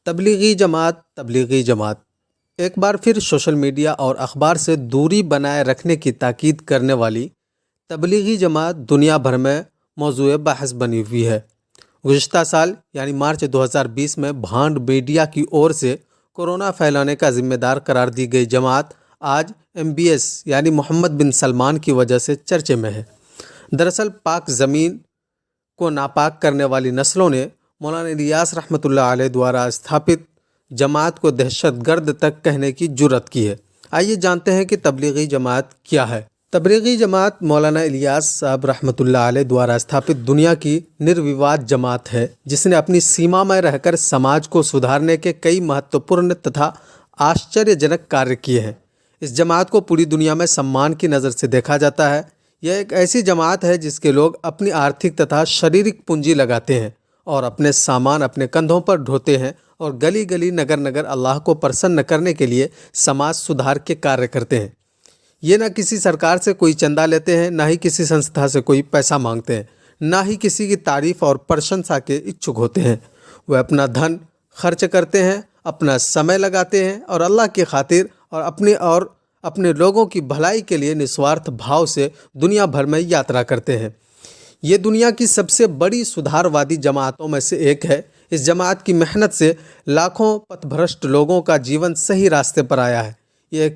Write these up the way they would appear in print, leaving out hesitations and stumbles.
تبلیغی جماعت ایک بار پھر social media اور اخبار سے دوری بنائے رکھنے کی تاکید کرنے والی تبلیغی جماعت دنیا بھر میں موضوع بحث بنی ہوئی ہے۔ گزشتہ سال یعنی مارچ 2020 میں بھانڈ میڈیا کی اور سے کورونا پھیلانے کا ذمہ دار قرار دی گئی جماعت آج MBS یعنی محمد بن سلمان کی وجہ سے چرچے میں ہے۔ دراصل پاک زمین کو ناپاک کرنے والی نسلوں نے مولانا الیاس رحمۃ اللہ علیہ دوارا استھاپت جماعت کو دہشت گرد تک کہنے کی جرأت کی ہے۔ آئیے جانتے ہیں کہ تبلیغی جماعت کیا ہے۔ تبلیغی جماعت مولانا الیاس صاحب رحمۃ اللہ علیہ دوارا استھاپت دنیا کی نرواد جماعت ہے، جس نے اپنی سیما میں رہ کر سماج کو سدھارنے کے کئی مہتوپورن تتھا آشچریہ جنک کاریہ کیے ہیں۔ اس جماعت کو پوری دنیا میں سمان کی نظر سے دیکھا جاتا ہے۔ یہ ایک ایسی جماعت ہے جس کے لوگ اپنی آرتھک تتھا شاریرک پونجی لگاتے ہیں اور اپنے سامان اپنے کندھوں پر ڈھوتے ہیں اور گلی گلی نگر نگر اللہ کو پرسن کرنے کے لیے سماج سدھار کے کاریہ کرتے ہیں۔ یہ نہ کسی سرکار سے کوئی چندہ لیتے ہیں، نہ ہی کسی سنستھا سے کوئی پیسہ مانگتے ہیں، نہ ہی کسی کی تعریف اور پرشنسا کے اچھک ہوتے ہیں۔ وہ اپنا دھن خرچ کرتے ہیں، اپنا سمے لگاتے ہیں اور اللہ کی خاطر اور اپنے لوگوں کی بھلائی کے لیے نسوارتھ بھاؤ سے دنیا بھر میں یاترا کرتے ہیں۔ یہ دنیا کی سب سے بڑی سدھاروادی جماعتوں میں سے ایک ہے۔ اس جماعت کی محنت سے لاکھوں پتھ بھرشٹ لوگوں کا جیون صحیح راستے پر آیا ہے۔ یہ ایک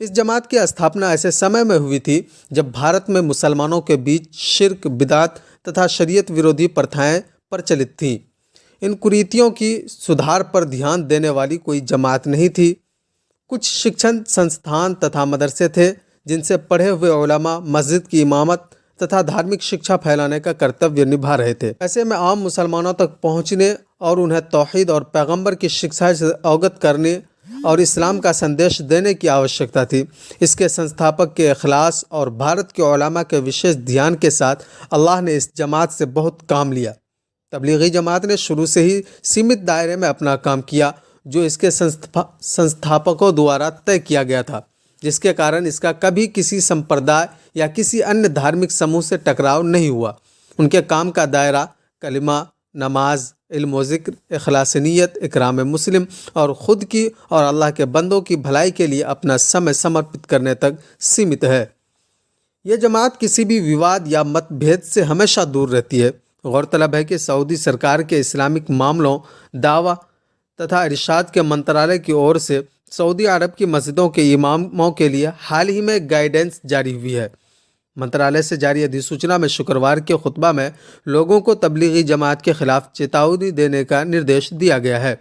اس جماعت کی استھاپنا ایسے سمے میں ہوئی تھی جب بھارت میں مسلمانوں کے بیچ شرک، بدعت تتھا شریعت ورودھی پرتھائیں پرچلت تھیں۔ ان کریتیوں کی سدھار پر دھیان دینے والی کوئی جماعت نہیں تھی۔ کچھ شکشن سنستھان تتھا مدرسے تھے جن سے پڑھے ہوئے علماء مسجد کی امامت تتھا دھارمک شکشا پھیلانے کا کرتویہ نبھا رہے تھے۔ ایسے میں عام مسلمانوں تک پہنچنے اور انہیں توحید اور پیغمبر کی شکشا سے اوگت کرنے اور اسلام کا سندیش دینے کی آوشکتا تھی۔ اس کے سنستھاپک کے اخلاص اور بھارت کے علماء کے وشیش دھیان کے ساتھ اللہ نے اس جماعت سے بہت کام لیا۔ تبلیغی جماعت نے شروع سے ہی سیمت دائرے میں اپنا کام کیا جو اس کے سنستھاپکوں دوارا طے کیا گیا تھا، جس کے کارن اس کا کبھی کسی سمپردائے یا کسی انیہ دھارمک سموہ سے ٹکراؤ نہیں ہوا۔ ان کے کام کا دائرہ کلمہ، نماز، علم و ذکر، اخلاص نیت، اکرام مسلم اور خود کی اور اللہ کے بندوں کی بھلائی کے لیے اپنا سمے سمرپت کرنے تک سیمت ہے۔ یہ جماعت کسی بھی وواد یا مت بھید سے ہمیشہ دور رہتی ہے۔ غورطلب ہے کہ سعودی سرکار کے اسلامک معاملوں، دعویٰ تتھا ارشاد کے منترالیہ کی اور سے سعودی عرب کی مسجدوں کے اماموں کے لیے حال ہی میں گائیڈنس جاری ہوئی ہے۔ منترالیہ سے جاری ادھیسوچنا میں شکروار کے خطبہ میں لوگوں کو تبلیغی جماعت کے خلاف چیتاونی دینے کا نردیش دیا گیا ہے۔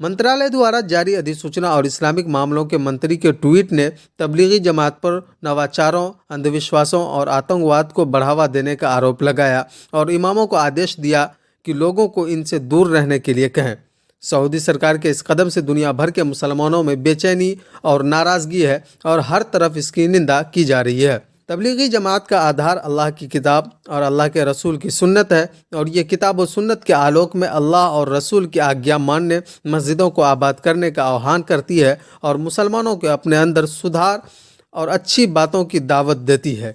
منترالیہ دوارا جاری ادھیسوچنا اور اسلامک معاملوں کے منتری کے ٹویٹ نے تبلیغی جماعت پر نواچاروں، اندھ وشواسوں اور آتنکواد کو بڑھاوا دینے کا آروپ لگایا اور اماموں کو آدیش دیا کہ لوگوں کو ان سے دور رہنے کے لیے کہیں۔ سعودی سرکار کے اس قدم سے دنیا بھر کے مسلمانوں میں بے چینی اور ناراضگی ہے اور ہر طرف اس کی نندا کی جا رہی ہے۔ تبلیغی جماعت کا آدھار اللہ کی کتاب اور اللہ کے رسول کی سنت ہے اور یہ کتاب و سنت کے آلوک میں اللہ اور رسول کی آگیا ماننے، مسجدوں کو آباد کرنے کا آہوان کرتی ہے اور مسلمانوں کے اپنے اندر سدھار اور اچھی باتوں کی دعوت دیتی ہے۔